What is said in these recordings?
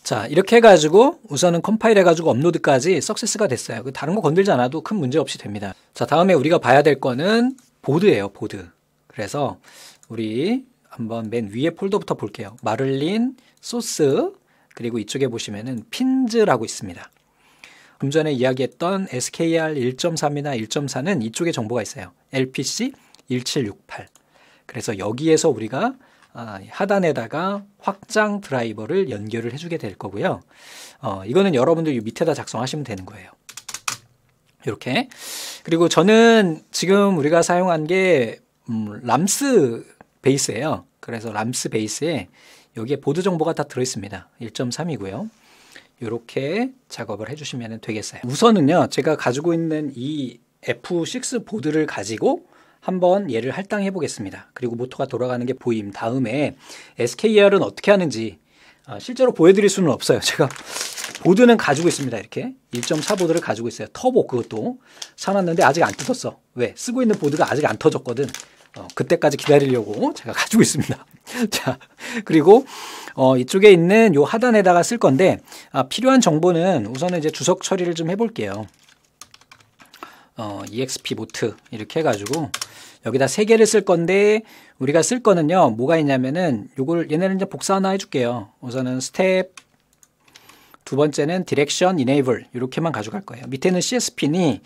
자, 이렇게 해가지고 우선은 컴파일 해가지고 업로드까지 석세스가 됐어요. 다른 거 건들지 않아도 큰 문제 없이 됩니다. 자, 다음에 우리가 봐야 될 거는 보드예요, 보드. 그래서 우리 한번 맨 위에 폴더부터 볼게요. 마를린, 소스, 그리고 이쪽에 보시면은 핀즈라고 있습니다. 좀 전에 이야기했던 SKR 1.3이나 1.4는 이쪽에 정보가 있어요. LPC 1768. 그래서 여기에서 우리가 하단에다가 확장 드라이버를 연결을 해주게 될 거고요. 이거는 여러분들 밑에다 작성하시면 되는 거예요. 이렇게. 그리고 저는 지금 우리가 사용한 게 람스 베이스예요. 그래서 람스 베이스에 여기에 보드 정보가 다 들어있습니다. 1.3이고요. 이렇게 작업을 해주시면 되겠어요. 우선은요, 제가 가지고 있는 이 F6 보드를 가지고 한번 얘를 할당해 보겠습니다. 그리고 모터가 돌아가는 게 보임. 다음에 SKR은 어떻게 하는지 실제로 보여드릴 수는 없어요. 제가 보드는 가지고 있습니다. 이렇게 1.4 보드를 가지고 있어요. 터보 그것도 사놨는데 아직 안 뜯었어. 왜? 쓰고 있는 보드가 아직 안 터졌거든. 그때까지 기다리려고 제가 가지고 있습니다. 자, 그리고 이쪽에 있는 요 하단에다가 쓸 건데 필요한 정보는 우선은 이제 주석 처리를 좀 해볼게요. EXP 모트 이렇게 해가지고 여기다 3개를 쓸 건데 우리가 쓸 거는요 뭐가 있냐면은 요걸 얘네는 이제 복사 하나 해줄게요. 우선은 스텝, 두 번째는 디렉션 이네이블 이렇게만 가져갈 거예요. 밑에는 CS핀이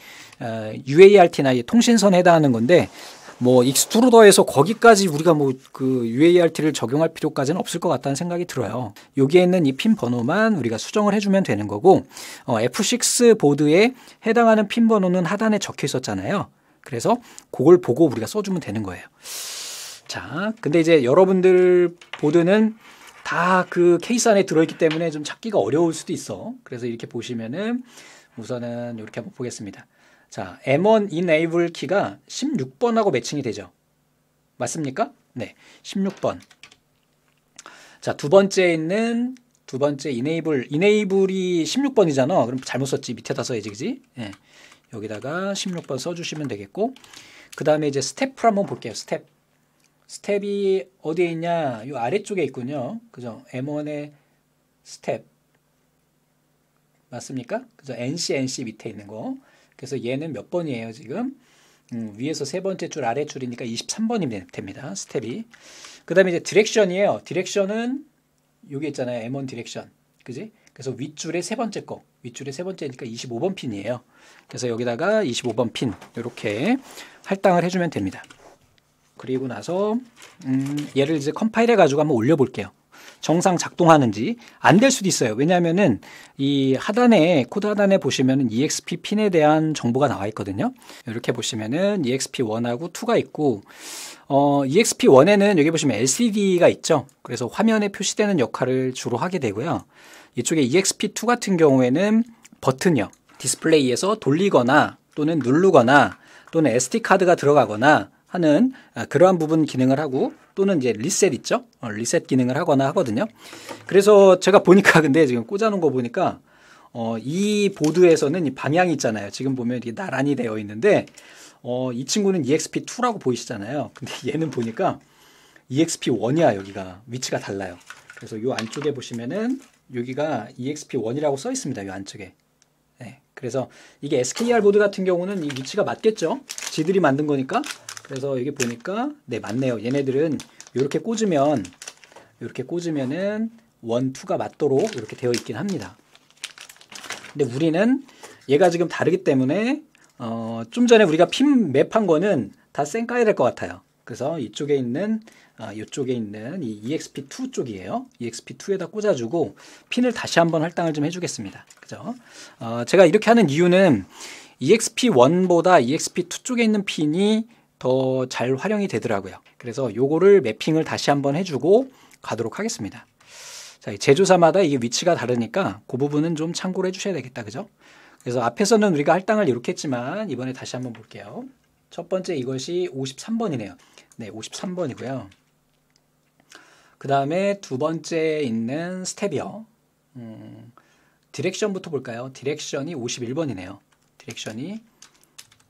UART나 통신선에 해당하는 건데 뭐 익스트루더에서 거기까지 우리가 뭐 그 UART를 적용할 필요까지는 없을 것 같다는 생각이 들어요. 여기에 있는 이 핀 번호만 우리가 수정을 해주면 되는 거고 F6 보드에 해당하는 핀 번호는 하단에 적혀 있었잖아요. 그래서 그걸 보고 우리가 써주면 되는 거예요. 자, 근데 이제 여러분들 보드는 다 그 케이스 안에 들어있기 때문에 좀 찾기가 어려울 수도 있어. 그래서 이렇게 보시면은 우선은 이렇게 한번 보겠습니다. 자, M1 Enable 키가 16번하고 매칭이 되죠. 맞습니까? 네, 16번. 자, 두 번째 Enable이 16번이잖아. 그럼 잘못 썼지. 밑에다 써야지, 그지? 네, 여기다가 16번 써주시면 되겠고, 그 다음에 이제 스텝을 한번 볼게요. 스텝이 어디에 있냐? 이 아래쪽에 있군요. 그죠? M1의 스텝. 맞습니까? 그죠? NC 밑에 있는 거. 그래서 얘는 몇 번이에요, 지금? 위에서 세 번째 줄, 아래 줄이니까 23번이 됩니다, 스텝이. 그 다음에 이제 디렉션이에요. 디렉션은 여기 있잖아요, M1 디렉션. 그지? 그래서 윗줄의 세 번째 거. 윗줄의 세 번째니까 25번 핀이에요. 그래서 여기다가 25번 핀, 이렇게 할당을 해주면 됩니다. 그리고 나서, 얘를 이제 컴파일 해가지고 한번 올려볼게요. 정상 작동하는지 안 될 수도 있어요. 왜냐하면은 이 하단에 코드 하단에 보시면은 EXP 핀에 대한 정보가 나와 있거든요. 이렇게 보시면은 EXP1하고 2가 있고 EXP1에는 여기 보시면 LCD가 있죠. 그래서 화면에 표시되는 역할을 주로 하게 되고요. 이쪽에 EXP2 같은 경우에는 버튼이요. 디스플레이에서 돌리거나 또는 누르거나 또는 SD 카드가 들어가거나 하는 그러한 부분 기능을 하고 또는 이제 리셋 있죠? 리셋 기능을 하거나 하거든요. 그래서 제가 보니까 근데 지금 꽂아놓은 거 보니까 이 보드에서는 이 방향이 있잖아요. 지금 보면 이게 나란히 되어 있는데 이 친구는 EXP2라고 보이시잖아요. 근데 얘는 보니까 EXP1이야. 여기가 위치가 달라요. 그래서 이 안쪽에 보시면은 여기가 EXP1이라고 써 있습니다. 이 안쪽에. 네. 그래서 이게 SKR 보드 같은 경우는 이 위치가 맞겠죠? 지들이 만든 거니까. 그래서 여기 보니까 네, 맞네요. 얘네들은 이렇게 꽂으면은 1, 2가 맞도록 이렇게 되어 있긴 합니다. 근데 우리는 얘가 지금 다르기 때문에 좀 전에 우리가 핀 맵한 거는 다 쌩까야 될 것 같아요. 그래서 이쪽에 있는 이 EXP2 쪽이에요. EXP2에다 꽂아주고 핀을 다시 한번 할당을 좀 해주겠습니다. 그죠? 제가 이렇게 하는 이유는 EXP1보다 EXP2 쪽에 있는 핀이 더 잘 활용이 되더라고요. 그래서 요거를 매핑을 다시 한번 해주고 가도록 하겠습니다. 자, 제조사마다 이게 위치가 다르니까 그 부분은 좀 참고를 해주셔야 되겠다. 그죠? 그래서 앞에서는 우리가 할당을 이렇게 했지만 이번에 다시 한번 볼게요. 첫 번째 이것이 53번이네요. 네, 53번이고요. 그 다음에 두 번째 있는 스텝이요. 디렉션부터 볼까요? 디렉션이 51번이네요. 디렉션이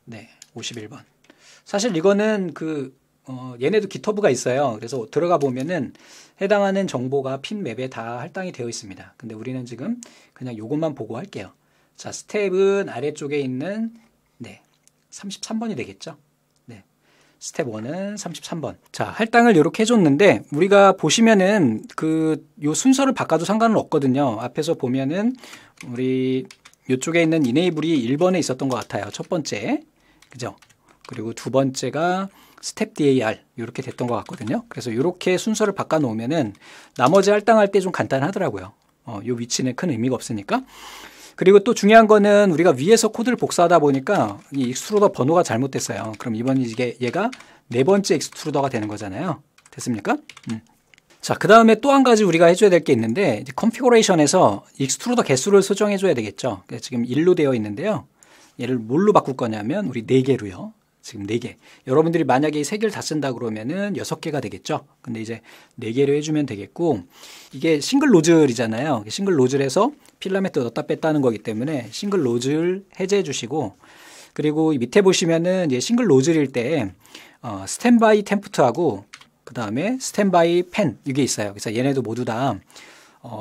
네, 51번. 사실 이거는 그 얘네도 깃허브가 있어요. 그래서 들어가 보면은 해당하는 정보가 핀 맵에 다 할당이 되어 있습니다. 근데 우리는 지금 그냥 요것만 보고 할게요. 자, 스텝은 아래쪽에 있는 33번이 되겠죠. 네. 스텝 1은 33번. 자, 할당을 이렇게 해줬는데 우리가 보시면은 요 순서를 바꿔도 상관은 없거든요. 앞에서 보면은 우리 이쪽에 있는 이네이블이 1번에 있었던 것 같아요. 첫 번째. 그죠? 그리고 두 번째가 스텝 DAR 이렇게 됐던 것 같거든요. 그래서 이렇게 순서를 바꿔 놓으면은 나머지 할당할 때 좀 간단하더라고요. 요 위치는 큰 의미가 없으니까. 그리고 또 중요한 거는 우리가 위에서 코드를 복사하다 보니까 이 익스트루더 번호가 잘못됐어요. 그럼 이번 얘가 네 번째 익스트루더가 되는 거잖아요. 됐습니까? 자, 그 다음에 또 한 가지 우리가 해줘야 될 게 있는데 이제 컨피그레이션에서 익스트루더 개수를 수정해 줘야 되겠죠. 지금 1로 되어 있는데요. 얘를 뭘로 바꿀 거냐면 우리 4개로요. 지금 4개. 여러분들이 만약에 3개를 다 쓴다 그러면은 6개가 되겠죠. 근데 이제 4개로 해주면 되겠고, 이게 싱글 노즐이잖아요. 싱글 노즐에서 필라멘트 넣었다 뺐다 하는 거기 때문에 싱글 노즐 해제해 주시고, 그리고 밑에 보시면은 이제 싱글 노즐일 때 스탠바이 템프트하고 그 다음에 스탠바이 펜 이게 있어요. 그래서 얘네도 모두 다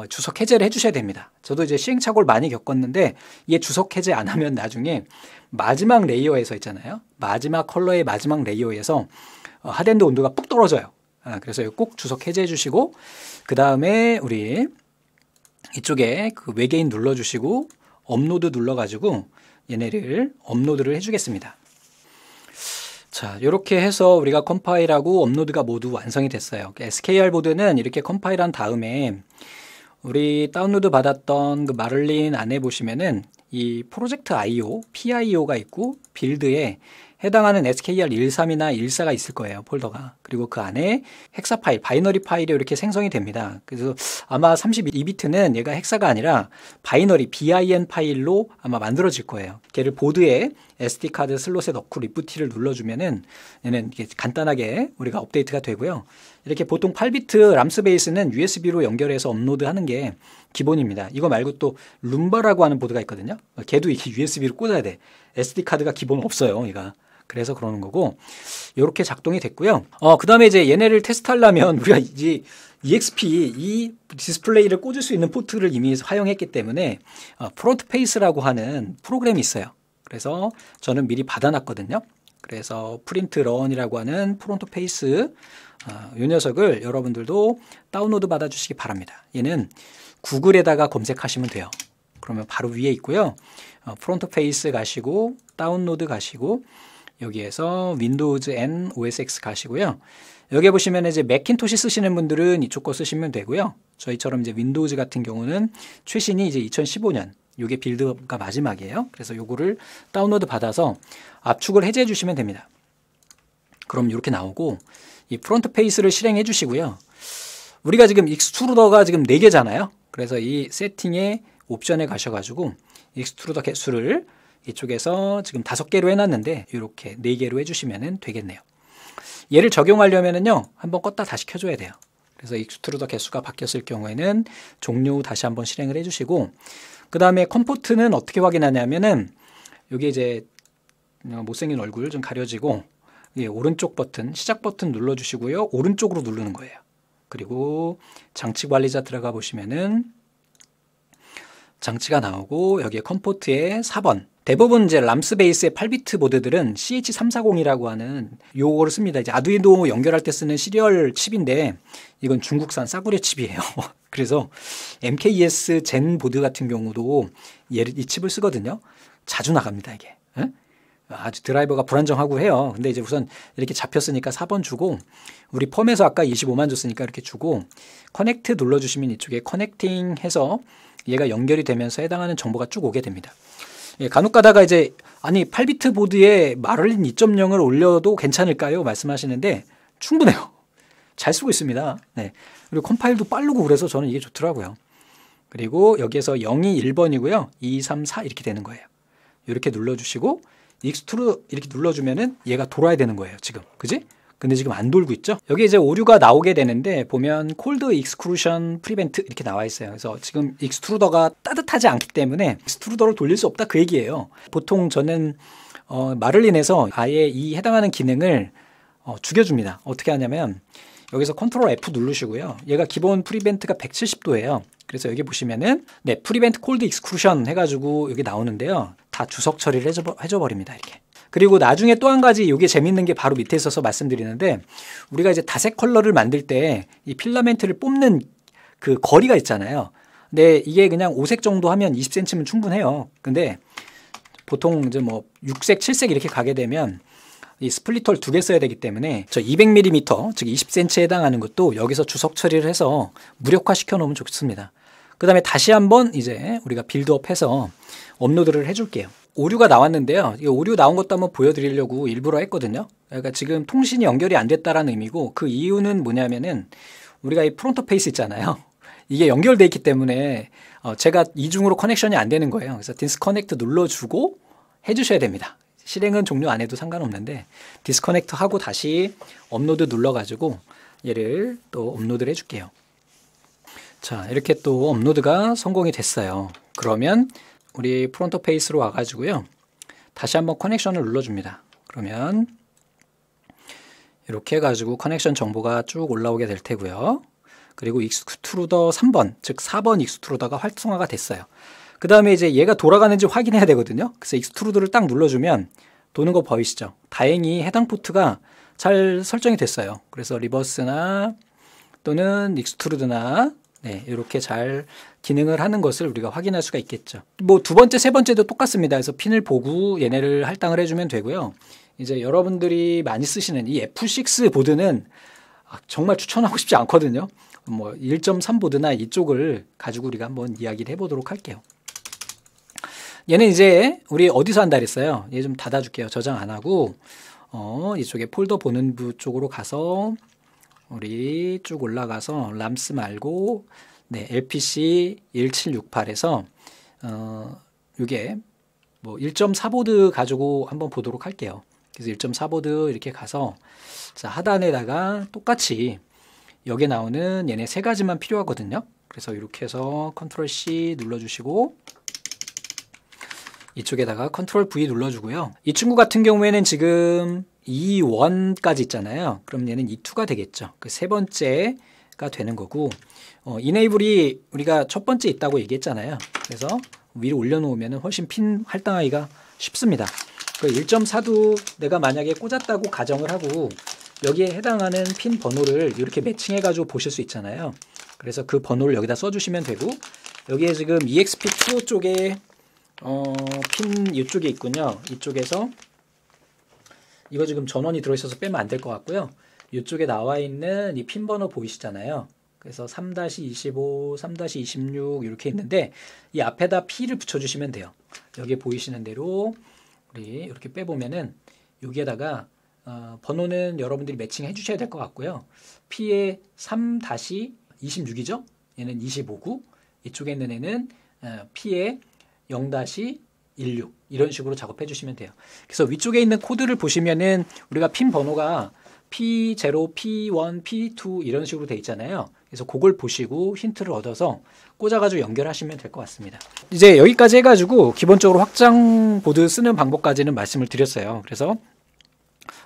주석 해제를 해주셔야 됩니다. 저도 이제 시행착오를 많이 겪었는데 얘 주석 해제 안 하면 나중에 마지막 레이어에서 있잖아요. 마지막 컬러의 마지막 레이어에서 하덴드 온도가 뚝 떨어져요. 그래서 꼭 주석 해제해 주시고 그 다음에 우리 이쪽에 그 외계인 눌러주시고 업로드 눌러가지고 얘네를 업로드를 해주겠습니다. 자, 이렇게 해서 우리가 컴파일하고 업로드가 모두 완성이 됐어요. SKR 보드는 이렇게 컴파일한 다음에 우리 다운로드 받았던 그 마를린 안에 보시면은 이 프로젝트 IO, PIO가 있고 빌드에 해당하는 SKR 13이나 14가 있을 거예요, 폴더가. 그리고 그 안에 헥사 파일, 바이너리 파일이 이렇게 생성이 됩니다. 그래서 아마 32비트는 얘가 헥사가 아니라 바이너리 bin 파일로 아마 만들어질 거예요. 걔를 보드에 SD카드 슬롯에 넣고 리프티를 눌러주면은 얘는 이게 간단하게 우리가 업데이트가 되고요. 이렇게 보통 8비트 람스 베이스는 USB로 연결해서 업로드하는 게 기본입니다. 이거 말고 또 룸바라고 하는 보드가 있거든요. 걔도 이렇게 USB로 꽂아야 돼. SD카드가 기본 없어요, 얘가. 그래서 그러는 거고 이렇게 작동이 됐고요. 그 다음에 이제 얘네를 테스트하려면 우리가 이제 EXP 이 디스플레이를 꽂을 수 있는 포트를 이미 사용했기 때문에 프론트 페이스라고 하는 프로그램이 있어요. 그래서 저는 미리 받아놨거든요. 그래서 프린트 런이라고 하는 프론트 페이스 이 녀석을 여러분들도 다운로드 받아주시기 바랍니다. 얘는 구글에다가 검색하시면 돼요. 그러면 바로 위에 있고요. 프론트 페이스 가시고 다운로드 가시고 여기에서 윈도우즈 N OS X 가시고요. 여기 보시면 이제 맥킨토시 쓰시는 분들은 이쪽 거 쓰시면 되고요. 저희처럼 이제 윈도우즈 같은 경우는 최신이 이제 2015년 요게 빌드가 마지막이에요. 그래서 요거를 다운로드 받아서 압축을 해제해 주시면 됩니다. 그럼 이렇게 나오고 이 프론트 페이스를 실행해 주시고요. 우리가 지금 익스트루더가 지금 4개잖아요. 그래서 이 세팅에 옵션에 가셔가지고 익스트루더 개수를 이쪽에서 지금 5개로 해놨는데 이렇게 4개로 해주시면 되겠네요. 얘를 적용하려면은요 한번 껐다 다시 켜줘야 돼요. 그래서 익스트루더 개수가 바뀌었을 경우에는 종료 후 다시 한번 실행을 해주시고 그 다음에 컴포트는 어떻게 확인하냐면은 여기 이제 못생긴 얼굴 좀 가려지고 오른쪽 버튼 시작 버튼 눌러주시고요 오른쪽으로 누르는 거예요. 그리고 장치 관리자 들어가 보시면은 장치가 나오고 여기에 컴포트에 4번 대부분 이제 람스 베이스의 8비트 보드들은 CH340이라고 하는 요거를 씁니다. 이제 아두이노 연결할 때 쓰는 시리얼 칩인데 이건 중국산 싸구려 칩이에요. 그래서 MKS 젠 보드 같은 경우도 이 칩을 쓰거든요. 자주 나갑니다, 이게. 아주 드라이버가 불안정하고 해요. 근데 이제 우선 이렇게 잡혔으니까 4번 주고 우리 펌에서 아까 25만 줬으니까 이렇게 주고 커넥트 눌러주시면 이쪽에 커넥팅 해서 얘가 연결이 되면서 해당하는 정보가 쭉 오게 됩니다. 간혹 가다가 이제 아니 8비트 보드에 마를린 2.0을 올려도 괜찮을까요? 말씀하시는데 충분해요. 잘 쓰고 있습니다. 네. 그리고 컴파일도 빠르고 그래서 저는 이게 좋더라고요. 그리고 여기에서 0이 1번이고요. 2, 3, 4 이렇게 되는 거예요. 이렇게 눌러주시고 익스트루 이렇게 눌러주면은 얘가 돌아야 되는 거예요. 지금. 그지? 근데 지금 안 돌고 있죠? 여기 이제 오류가 나오게 되는데 보면 콜드 익스크루션 프리벤트 이렇게 나와 있어요. 그래서 지금 익스트루더가 따뜻하지 않기 때문에 익스트루더를 돌릴 수 없다 그 얘기예요. 보통 저는 마를린에서 아예 이 해당하는 기능을 죽여줍니다. 어떻게 하냐면 여기서 컨트롤 F 누르시고요. 얘가 기본 프리벤트가 170도예요. 그래서 여기 보시면은 프리벤트 콜드 익스크루션 해가지고 여기 나오는데요. 다 주석 처리를 해줘 버립니다. 이렇게. 그리고 나중에 또 한 가지 이게 재밌는 게 바로 밑에 있어서 말씀드리는데, 우리가 이제 다색 컬러를 만들 때 이 필라멘트를 뽑는 그 거리가 있잖아요. 근데 이게 그냥 5색 정도 하면 20cm면 충분해요. 근데 보통 이제 뭐 6색, 7색 이렇게 가게 되면 이 스플리터를 2개 써야 되기 때문에 저 200mm, 즉 20cm에 해당하는 것도 여기서 주석 처리를 해서 무력화 시켜 놓으면 좋습니다. 그 다음에 다시 한번 이제 우리가 빌드업해서 업로드를 해줄게요. 오류가 나왔는데요. 이 오류 나온 것도 한번 보여드리려고 일부러 했거든요. 그러니까 지금 통신이 연결이 안 됐다라는 의미고, 그 이유는 뭐냐면은 우리가 이 프론트 페이스 있잖아요. 이게 연결돼 있기 때문에 제가 이중으로 커넥션이 안 되는 거예요. 그래서 디스커넥트 눌러주고 해주셔야 됩니다. 실행은 종료 안 해도 상관없는데 디스커넥트 하고 다시 업로드 눌러가지고 얘를 또 업로드를 해줄게요. 자, 이렇게 또 업로드가 성공이 됐어요. 그러면 우리 프론트 페이스로 와가지고요. 다시 한번 커넥션을 눌러줍니다. 그러면 이렇게 해가지고 커넥션 정보가 쭉 올라오게 될 테고요. 그리고 익스트루더 3번, 즉 4번 익스트루더가 활성화가 됐어요. 그 다음에 이제 얘가 돌아가는지 확인해야 되거든요. 그래서 익스트루드를 딱 눌러주면 도는 거 보이시죠? 다행히 해당 포트가 잘 설정이 됐어요. 그래서 리버스나 또는 익스트루드나 이렇게 잘 기능을 하는 것을 우리가 확인할 수가 있겠죠. 뭐 두 번째, 세 번째도 똑같습니다. 그래서 핀을 보고 얘네를 할당을 해주면 되고요. 이제 여러분들이 많이 쓰시는 이 F6 보드는 정말 추천하고 싶지 않거든요. 뭐 1.3 보드나 이쪽을 가지고 우리가 한번 이야기를 해보도록 할게요. 얘는 이제 우리 어디서 한다 그랬어요? 얘 좀 닫아줄게요. 저장 안 하고 이쪽에 폴더 보는 부 쪽으로 가서 우리 쭉 올라가서 람스 말고 LPC 1768에서 이게 뭐 1.4 보드 가지고 한번 보도록 할게요. 그래서 1.4 보드 이렇게 가서 자, 하단에다가 똑같이 여기에 나오는 얘네 세 가지만 필요하거든요. 그래서 이렇게 해서 컨트롤 C 눌러주시고 이쪽에다가 컨트롤 V 눌러주고요. 이 친구 같은 경우에는 지금 E1까지 있잖아요. 그럼 얘는 E2가 되겠죠. 그 세 번째가 되는 거고, 이네이블이 우리가 첫 번째 있다고 얘기했잖아요. 그래서 위로 올려놓으면 훨씬 핀 할당하기가 쉽습니다. 그 1.4도 내가 만약에 꽂았다고 가정을 하고 여기에 해당하는 핀 번호를 이렇게 매칭해가지고 보실 수 있잖아요. 그래서 그 번호를 여기다 써주시면 되고, 여기에 지금 EXP2 쪽에 핀 이쪽에 있군요. 이쪽에서 이거 지금 전원이 들어있어서 빼면 안 될 것 같고요. 이쪽에 나와 있는 이 핀 번호 보이시잖아요. 그래서 3-25, 3-26 이렇게 있는데 이 앞에다 P를 붙여주시면 돼요. 여기 보이시는 대로 우리 이렇게 빼보면은 여기에다가 번호는 여러분들이 매칭해 주셔야 될 것 같고요. P에 3-26이죠. 얘는 25구. 이쪽에 있는 애는 P에 0-16 이런 식으로 작업해 주시면 돼요. 그래서 위쪽에 있는 코드를 보시면은 우리가 핀 번호가 P0, P1, P2 이런 식으로 돼 있잖아요. 그래서 그걸 보시고 힌트를 얻어서 꽂아가지고 연결하시면 될 것 같습니다. 이제 여기까지 해가지고 기본적으로 확장 보드 쓰는 방법까지는 말씀을 드렸어요. 그래서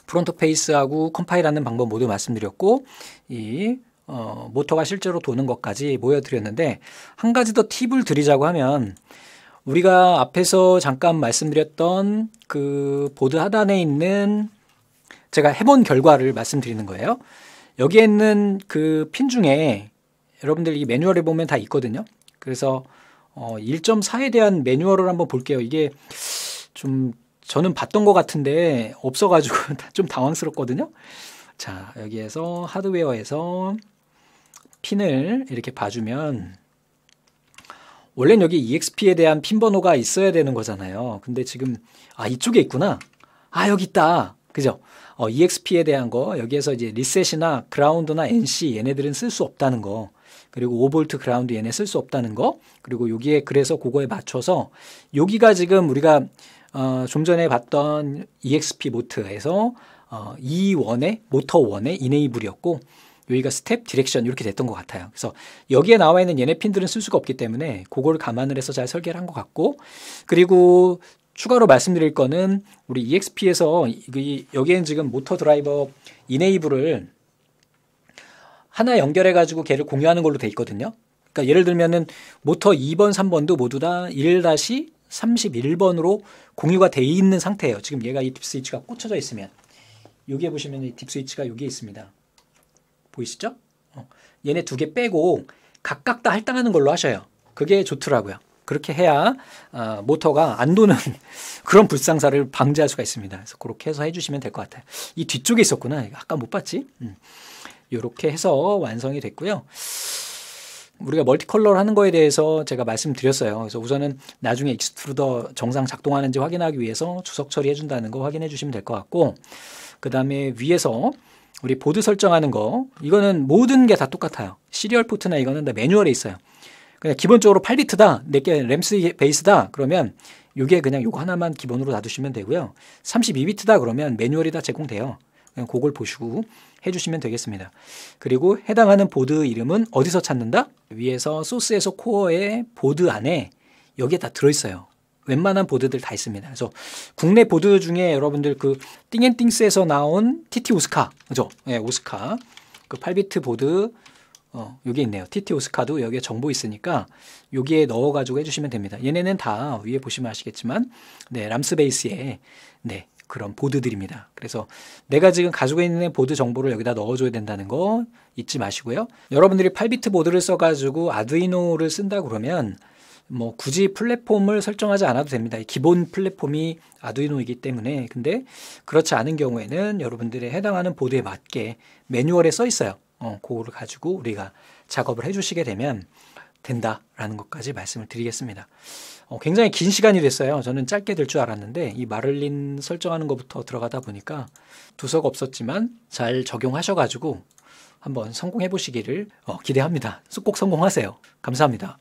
프론트 페이스하고 컴파일하는 방법 모두 말씀드렸고 이 모터가 실제로 도는 것까지 보여드렸는데, 한 가지 더 팁을 드리자고 하면 우리가 앞에서 잠깐 말씀드렸던 그 보드 하단에 있는 제가 해본 결과를 말씀드리는 거예요. 여기에 있는 그 핀 중에 여러분들 이 매뉴얼에 보면 다 있거든요. 그래서 1.4에 대한 매뉴얼을 한번 볼게요. 이게 좀 저는 봤던 것 같은데 없어가지고 좀 당황스럽거든요. 자, 여기에서 하드웨어에서 핀을 이렇게 봐주면 원래는 여기 EXP에 대한 핀 번호가 있어야 되는 거잖아요. 근데 지금 이쪽에 있구나. 여기 있다. 그죠? EXP에 대한 거 여기에서 이제 리셋이나 그라운드나 NC 얘네들은 쓸 수 없다는 거, 그리고 5V 그라운드 얘네 쓸 수 없다는 거, 그리고 여기에 그래서 그거에 맞춰서 여기가 지금 우리가 좀 전에 봤던 EXP 모트에서 E1의 모터 1의 이네이블이었고 여기가 스텝 디렉션 이렇게 됐던 것 같아요. 그래서 여기에 나와 있는 얘네 핀들은 쓸 수가 없기 때문에 그걸 감안을 해서 잘 설계를 한 것 같고, 그리고 추가로 말씀드릴 거는 우리 EXP에서 여기엔 지금 모터 드라이버 이네이블을 하나 연결해 가지고 걔를 공유하는 걸로 돼 있거든요. 그러니까 예를 들면은 모터 2번, 3번도 모두 다 1-31번으로 공유가 돼 있는 상태예요. 지금 얘가 이 딥 스위치가 꽂혀져 있으면 여기에 보시면 이 딥 스위치가 여기에 있습니다. 보이시죠? 얘네 두 개 빼고 각각 다 할당하는 걸로 하셔요. 그게 좋더라고요. 그렇게 해야 모터가 안 도는 그런 불상사를 방지할 수가 있습니다. 그래서 그렇게 해서 해주시면 될 것 같아요. 이 뒤쪽에 있었구나. 아까 못 봤지? 이렇게 해서 완성이 됐고요. 우리가 멀티컬러를 하는 거에 대해서 제가 말씀드렸어요. 그래서 우선은 나중에 익스트루더 정상 작동하는지 확인하기 위해서 주석 처리해 준다는 거 확인해 주시면 될 것 같고, 그 다음에 위에서 우리 보드 설정하는 거, 이거는 모든 게 다 똑같아요. 시리얼 포트나 이거는 다 매뉴얼에 있어요. 그냥 기본적으로 8비트다, 내게 램스 베이스다 그러면 이게 그냥 요거 하나만 기본으로 놔두시면 되고요. 32비트다 그러면 매뉴얼이 다 제공돼요. 그냥 그걸 보시고 해주시면 되겠습니다. 그리고 해당하는 보드 이름은 어디서 찾는다? 위에서 소스에서 코어의 보드 안에 여기에 다 들어있어요. 웬만한 보드들 다 있습니다. 그래서 국내 보드 중에 여러분들 그 띵앤띵스에서 나온 TT 오스카, 그죠? 네, 오스카 그 8비트 보드 여기 있네요. TT 오스카도 여기에 정보 있으니까 여기에 넣어가지고 해주시면 됩니다. 얘네는 다 위에 보시면 아시겠지만 네, 람스 베이스에 네, 그런 보드들입니다. 그래서 내가 지금 가지고 있는 보드 정보를 여기다 넣어줘야 된다는 거 잊지 마시고요. 여러분들이 8비트 보드를 써가지고 아두이노를 쓴다 그러면 뭐 굳이 플랫폼을 설정하지 않아도 됩니다. 기본 플랫폼이 아두이노이기 때문에. 근데 그렇지 않은 경우에는 여러분들의 해당하는 보드에 맞게 매뉴얼에 써 있어요. 그거를 가지고 우리가 작업을 해주시게 되면 된다라는 것까지 말씀을 드리겠습니다. 굉장히 긴 시간이 됐어요. 저는 짧게 될 줄 알았는데 이 마를린 설정하는 것부터 들어가다 보니까 두서가 없었지만 잘 적용하셔가지고 한번 성공해 보시기를 기대합니다. 꼭 성공하세요. 감사합니다.